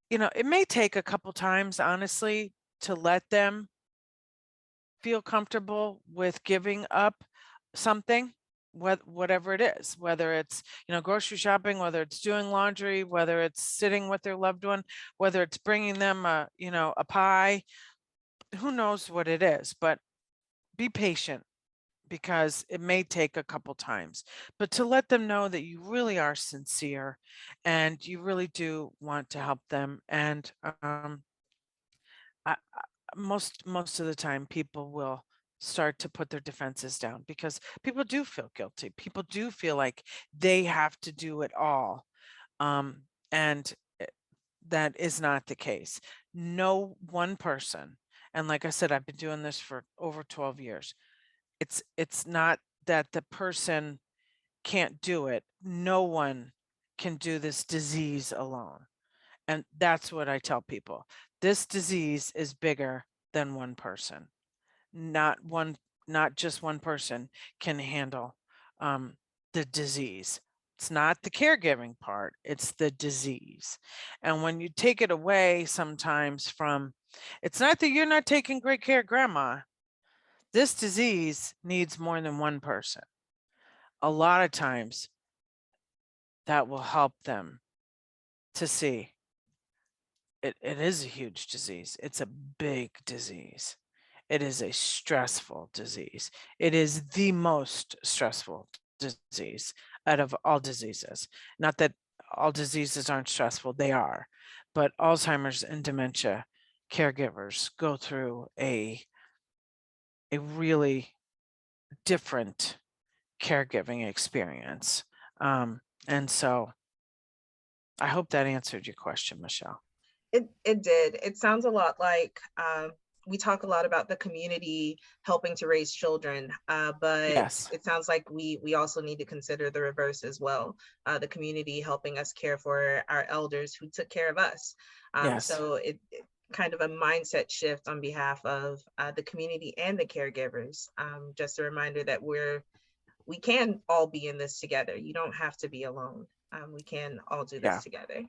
it may take a couple times, honestly, to let them feel comfortable with giving up something, whatever it is, whether it's, grocery shopping, whether it's doing laundry, whether it's sitting with their loved one, whether it's bringing them a pie, who knows what it is, but be patient because it may take a couple times, but to let them know that you really are sincere and you really do want to help them. And I, most of the time people will start to put their defenses down because people do feel guilty. People do feel like they have to do it all. And that is not the case. No one person, and like I said, I've been doing this for over 12 years. It's not that the person can't do it. No one can do this disease alone. And that's what I tell people. This disease is bigger than one person. Not just one person can handle the disease. It's not the caregiving part, it's the disease. And when you take it away sometimes from, it's not that you're not taking great care of grandma. This disease needs more than one person. A lot of times that will help them to see it is a huge disease. It's a big disease. It is a stressful disease. It is the most stressful disease out of all diseases. Not that all diseases aren't stressful, they are. But Alzheimer's and dementia caregivers go through a really different caregiving experience. And so I hope that answered your question, Michelle. It did. It sounds a lot like we talk a lot about the community helping to raise children, but Yes. it sounds like we also need to consider the reverse as well. The community helping us care for our elders who took care of us. Yes. So it kind of a mindset shift on behalf of the community and the caregivers. Just a reminder that we can all be in this together. You don't have to be alone. We can all do this together.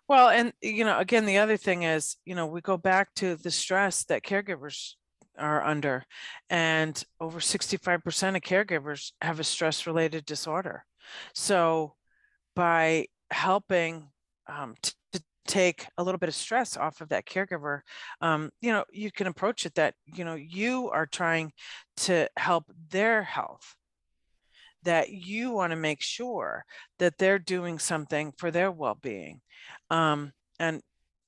Well, and again, the other thing is, we go back to the stress that caregivers are under, and over 65% of caregivers have a stress-related disorder. So by helping to take a little bit of stress off of that caregiver, you can approach it that, you are trying to help their health, that you want to make sure that they're doing something for their well-being. And,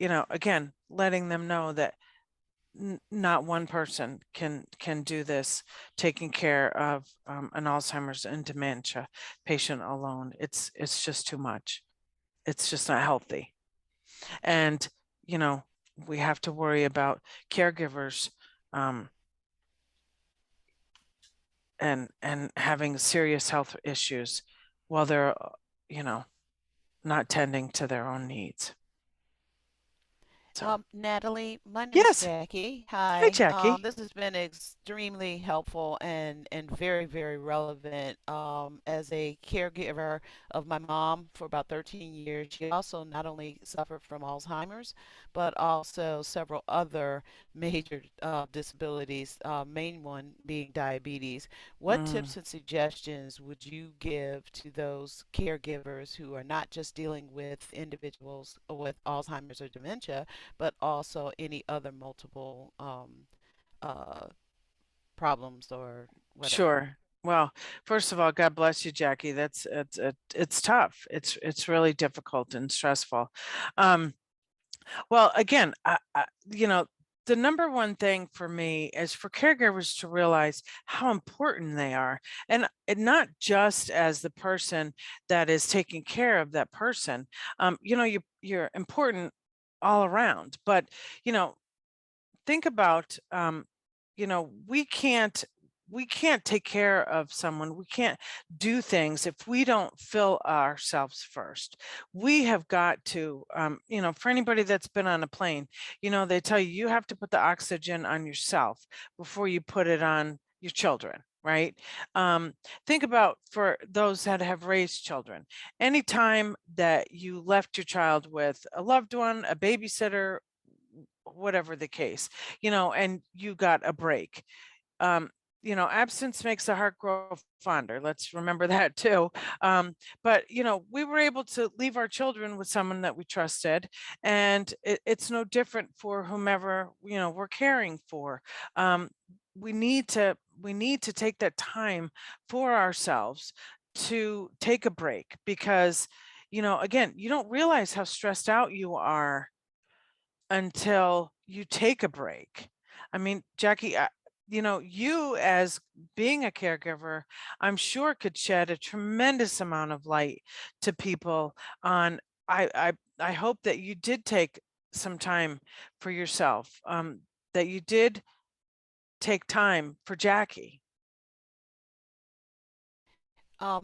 again, letting them know that not one person can do this, taking care of an Alzheimer's and dementia patient alone. It's just too much. It's just not healthy. And, we have to worry about caregivers and having serious health issues while they're, not tending to their own needs. So, Natalie, my name is yes. Jackie. Hi, Hi. Jackie. This has been extremely helpful and very, very relevant. As a caregiver of my mom for about 13 years, she also not only suffered from Alzheimer's, but also several other major disabilities, main one being diabetes. What tips and suggestions would you give to those caregivers who are not just dealing with individuals with Alzheimer's or dementia, but also any other multiple problems or whatever? Sure. Well, first of all, God bless you, Jackie. It's tough. It's really difficult and stressful. Well, again, the number one thing for me is for caregivers to realize how important they are. And not just as the person that is taking care of that person. You're important all around, but, think about, we can't take care of someone. We can't do things if we don't fill ourselves first. We have got to, for anybody that's been on a plane, they tell you you have to put the oxygen on yourself before you put it on your children. Right. Think about for those that have raised children. Anytime that you left your child with a loved one, a babysitter, whatever the case, and you got a break. Absence makes the heart grow fonder. Let's remember that too. But we were able to leave our children with someone that we trusted, and it's no different for whomever we're caring for. We need to take that time for ourselves to take a break, because again, you don't realize how stressed out you are until you take a break. I mean, Jackie, you as being a caregiver, I'm sure could shed a tremendous amount of light to people on, I hope that you did take some time for yourself, that you did take time for Jackie.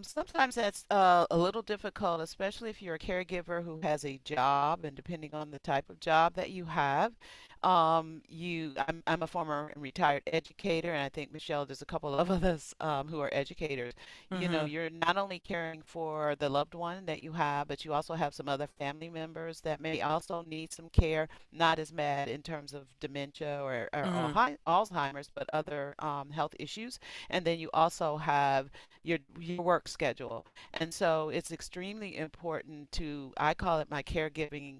Sometimes that's a little difficult, especially if you're a caregiver who has a job, and depending on the type of job that you have. I'm a former and retired educator, and I think Michelle, there's a couple of us who are educators. Mm-hmm. You're not only caring for the loved one that you have, but you also have some other family members that may also need some care, not as bad in terms of dementia or Mm-hmm. Alzheimer's, but other health issues. And then you also have your work schedule. And so it's extremely important to, I call it my caregiving,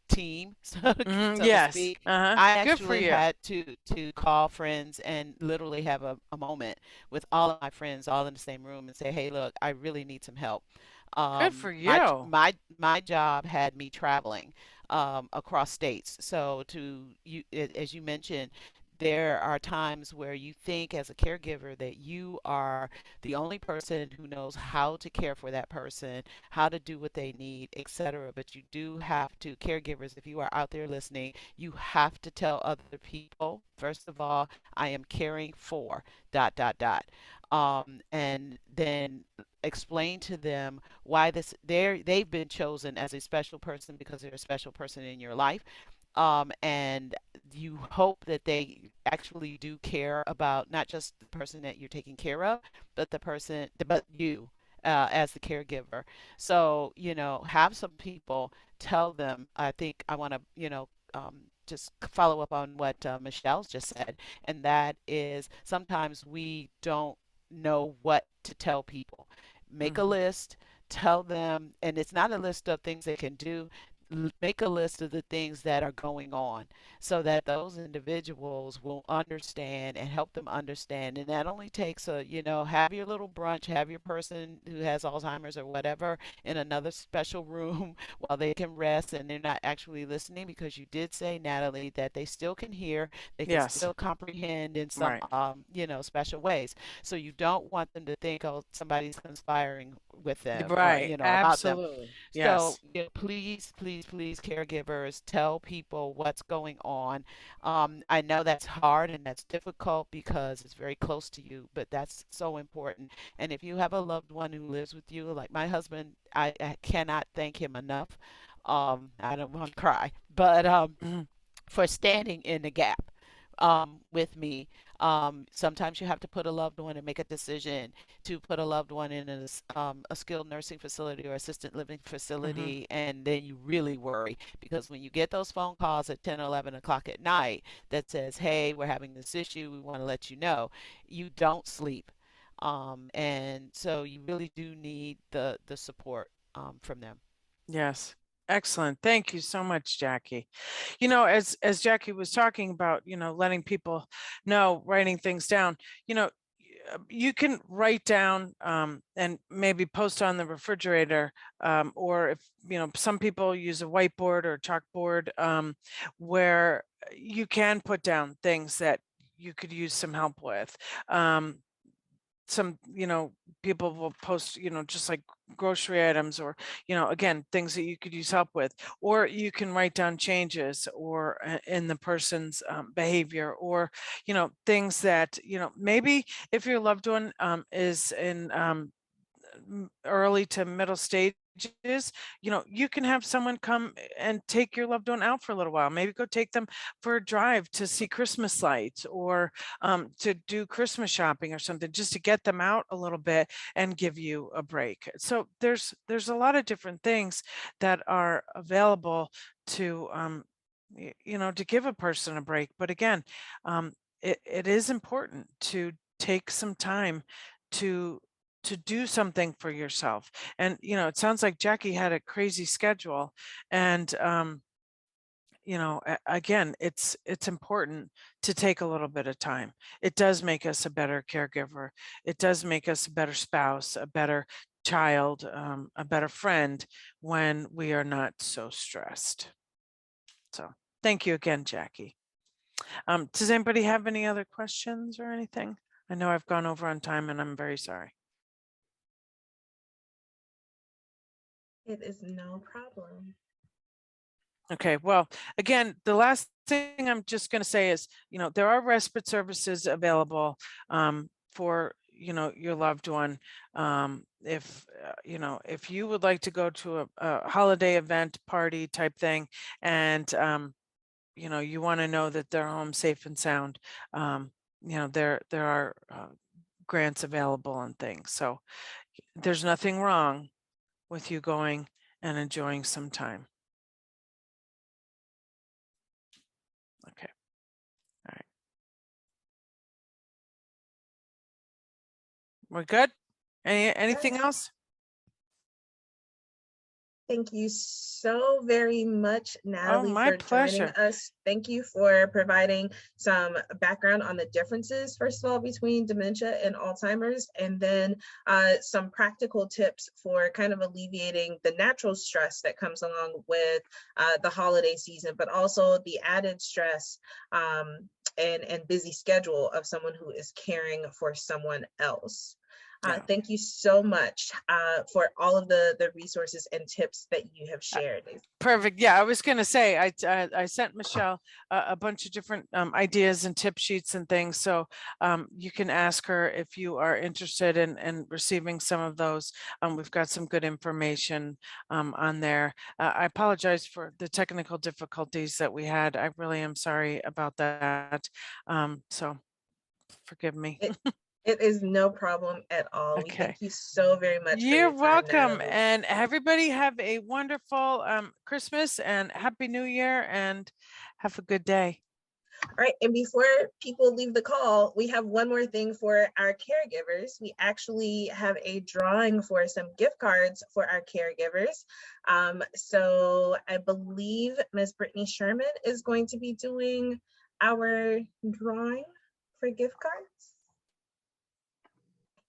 team, Mm-hmm. so to Yes. speak. Uh-huh. I Good for actually you. had to call friends and literally have a moment with all of my friends all in the same room and say, "Hey, look, I really need some help." Good for My you. my job had me traveling across states. So as you mentioned, there are times where you think as a caregiver that you are the only person who knows how to care for that person, how to do what they need, etc. But you do have to, caregivers, if you are out there listening, you have to tell other people, first of all, I am caring for dot dot dot. And then explain to them why they've been chosen as a special person because they're a special person in your life. And you hope that they actually do care about not just the person that you're taking care of, but but you as the caregiver. So, have some people tell them. I think I want to, just follow up on what Michelle's just said, and that is sometimes we don't know what to tell people. Make a Mm-hmm. list, tell them, and it's not a list of things they can do. Make a list of the things that are going on so that those individuals will understand and help them understand. And that only takes have your little brunch, have your person who has Alzheimer's or whatever in another special room while they can rest and they're not actually listening, because you did say, Natalie, that they still can hear, they can Yes. still comprehend in some, Right. special ways. So you don't want them to think, oh, somebody's conspiring with them or, Right. about them. Absolutely. So, Yes. please, please, please, caregivers, tell people what's going on. I know that's hard and that's difficult because it's very close to you, but that's so important. And if you have a loved one who lives with you, like my husband, I cannot thank him enough. I don't want to cry, but Mhm. for standing in the gap with me. Sometimes you have to put a loved one and make a decision to put a loved one in a skilled nursing facility or assisted living Mhm. facility, and then you really worry because when you get those phone calls at 10 or 11 o'clock at night that says, hey, we're having this issue, we want to let you know, you don't sleep. And so you really do need the support from them. Yes. Excellent. Thank you so much, Jackie. As Jackie was talking about, letting people know, writing things down, you know, you can write down and maybe post on the refrigerator, or if, some people use a whiteboard or a chalkboard, where you can put down things that you could use some help with. Some, people will post, just like grocery items, or, again, things that you could use help with, or you can write down changes or in the person's behavior, or, things that, maybe if your loved one is in early to middle stages, you can have someone come and take your loved one out for a little while. Maybe go take them for a drive to see Christmas lights, or to do Christmas shopping or something, just to get them out a little bit and give you a break. So there's a lot of different things that are available to to give a person a break. But again, it is important to take some time to do something for yourself. And it sounds like Jackie had a crazy schedule, and again, it's important to take a little bit of time. It does make us a better caregiver. It does make us a better spouse, a better child, a better friend, when we are not so stressed. So thank you again, Jackie. Does anybody have any other questions or anything? I know I've gone over on time, and I'm very sorry. It is no problem. Okay, well, again, the last thing I'm just going to say is, there are respite services available for, your loved one. If, if you would like to go to a holiday event party type thing, and, you want to know that they're home safe and sound, there are grants available and things. So there's nothing wrong with you going and enjoying some time. Okay. All right. We're good? Anything Yes. else? Thank you so very much, Natalie, my for joining pleasure. us. Thank you for providing some background on the differences, first of all, between dementia and Alzheimer's, and then some practical tips for kind of alleviating the natural stress that comes along with the holiday season, but also the added stress and busy schedule of someone who is caring for someone else. Yeah. Thank you so much for all of the resources and tips that you have shared. Perfect. Yeah, I was going to say, I sent Michelle a bunch of different ideas and tip sheets and things. So you can ask her if you are interested in receiving some of those. We've got some good information on there. I apologize for the technical difficulties that we had. I really am sorry about that. So forgive me. It is no problem at all. We Okay. thank you so very much for You're your time, welcome. Natalie. And everybody have a wonderful Christmas and Happy New Year, and have a good day. All right, and before people leave the call, we have one more thing for our caregivers. We actually have a drawing for some gift cards for our caregivers. So I believe Ms. Brittany Sherman is going to be doing our drawing for gift cards.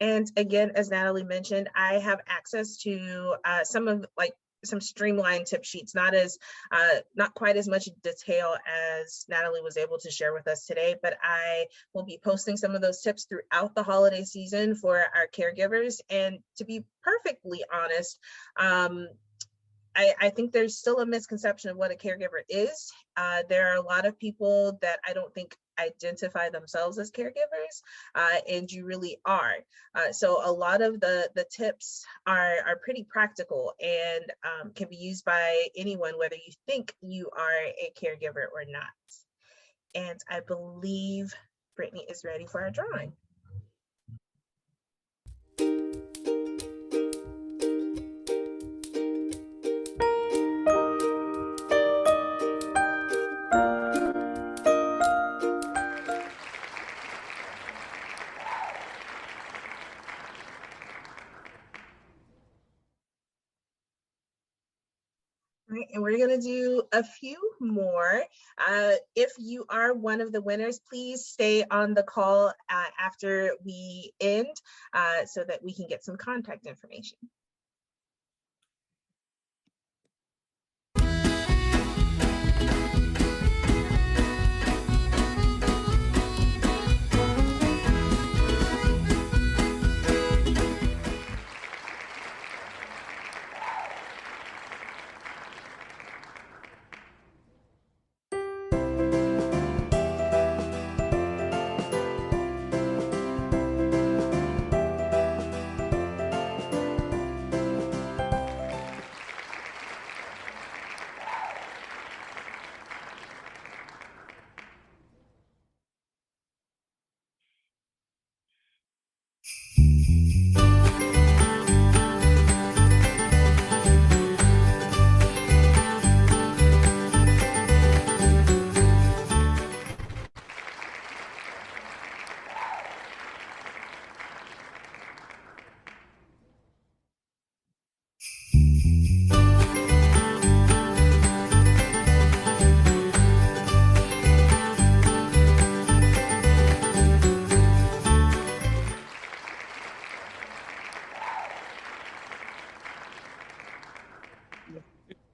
And again, as Natalie mentioned, I have access to some streamlined tip sheets, not quite as much detail as Natalie was able to share with us today, but I will be posting some of those tips throughout the holiday season for our caregivers. And to be perfectly honest, I think there's still a misconception of what a caregiver is. There are a lot of people that I don't think identify themselves as caregivers, and you really are. So a lot of the tips are pretty practical and can be used by anyone, whether you think you are a caregiver or not. And I believe Brittany is ready for our drawing. Right, and we're going to do a few more. If you are one of the winners, please stay on the call after we end so that we can get some contact information.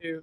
Yeah.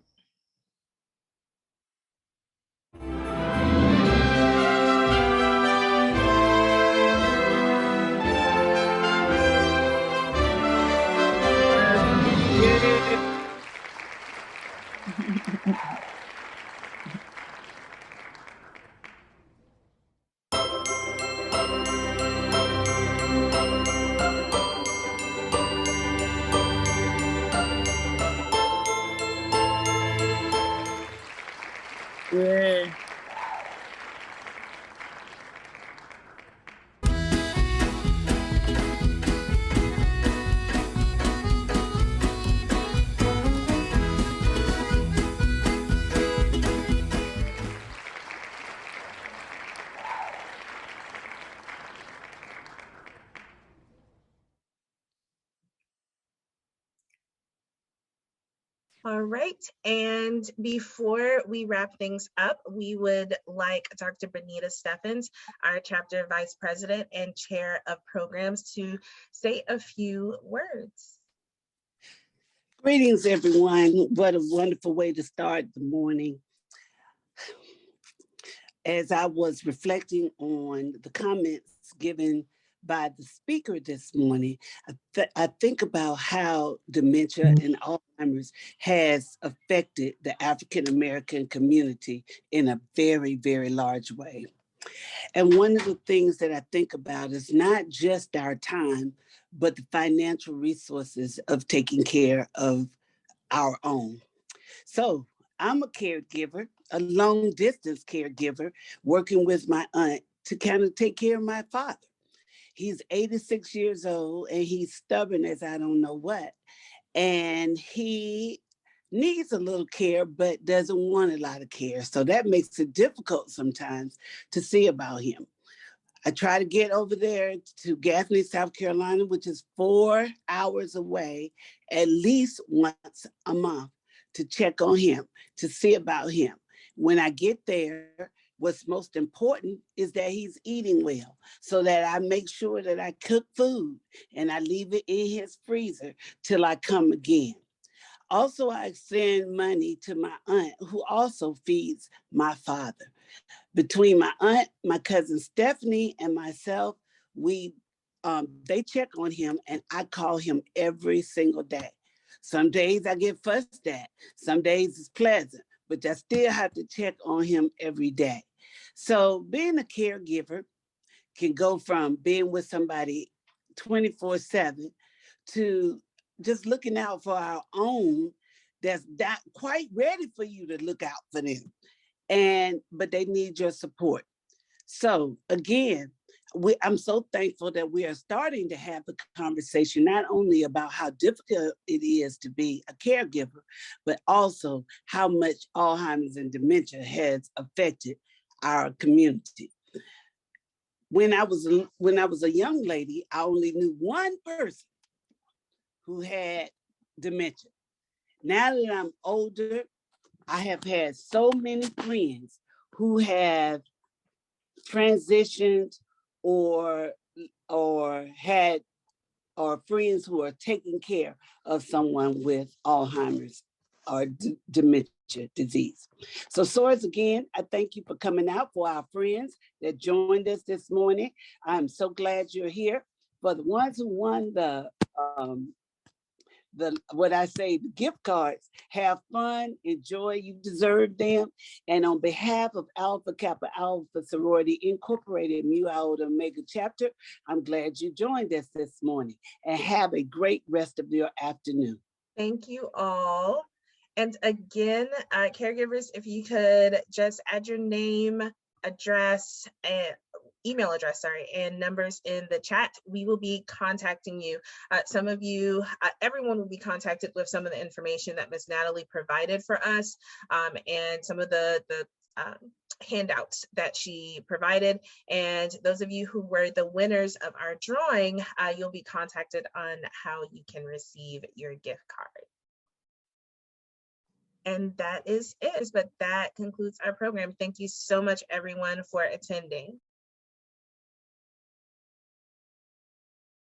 All right, and before we wrap things up, we would like Dr. Benita Steffens, our chapter vice president and chair of programs, to say a few words. Greetings, everyone. What a wonderful way to start the morning. As I was reflecting on the comments given by the speaker this morning, I think about how dementia and Alzheimer's has affected the African American community in a very, very large way. And one of the things that I think about is not just our time, but the financial resources of taking care of our own. So I'm a caregiver, a long distance caregiver, working with my aunt to kind of take care of my father. He's 86 years old and he's stubborn as I don't know what. And he needs a little care, but doesn't want a lot of care. So that makes it difficult sometimes to see about him. I try to get over there to Gaffney, South Carolina, which is 4 hours away, at least once a month to check on him, to see about him. When I get there, what's most important is that he's eating well, so that I make sure that I cook food and I leave it in his freezer till I come again. Also, I send money to my aunt, who also feeds my father. Between my aunt, my cousin Stephanie, and myself, they check on him, and I call him every single day. Some days I get fussed at, some days it's pleasant, but I still have to check on him every day. So being a caregiver can go from being with somebody 24/7 to just looking out for our own that's not quite ready for you to look out for them. But they need your support. So again, I'm so thankful that we are starting to have the conversation, not only about how difficult it is to be a caregiver, but also how much Alzheimer's and dementia has affected our community. When I was a young lady, I only knew one person who had dementia. Now that I'm older, I have had so many friends who have transitioned or had or friends who are taking care of someone with Alzheimer's or dementia disease. So Source, again, I thank you for coming out. For our friends that joined us this morning, I'm so glad you're here. For the ones who won the gift cards, have fun, enjoy, you deserve them. And on behalf of Kappa Alpha Sorority Incorporated, Mu Iota Omega Chapter, I'm glad you joined us this morning, and have a great rest of your afternoon. Thank you all. And again, caregivers, if you could just add your name, address, and email address, and numbers in the chat, we will be contacting you. Some of you, everyone will be contacted with some of the information that Ms. Natalie provided for us, and some of the handouts that she provided. And those of you who were the winners of our drawing, you'll be contacted on how you can receive your gift card. And that is it, but that concludes our program. Thank you so much, everyone, for attending.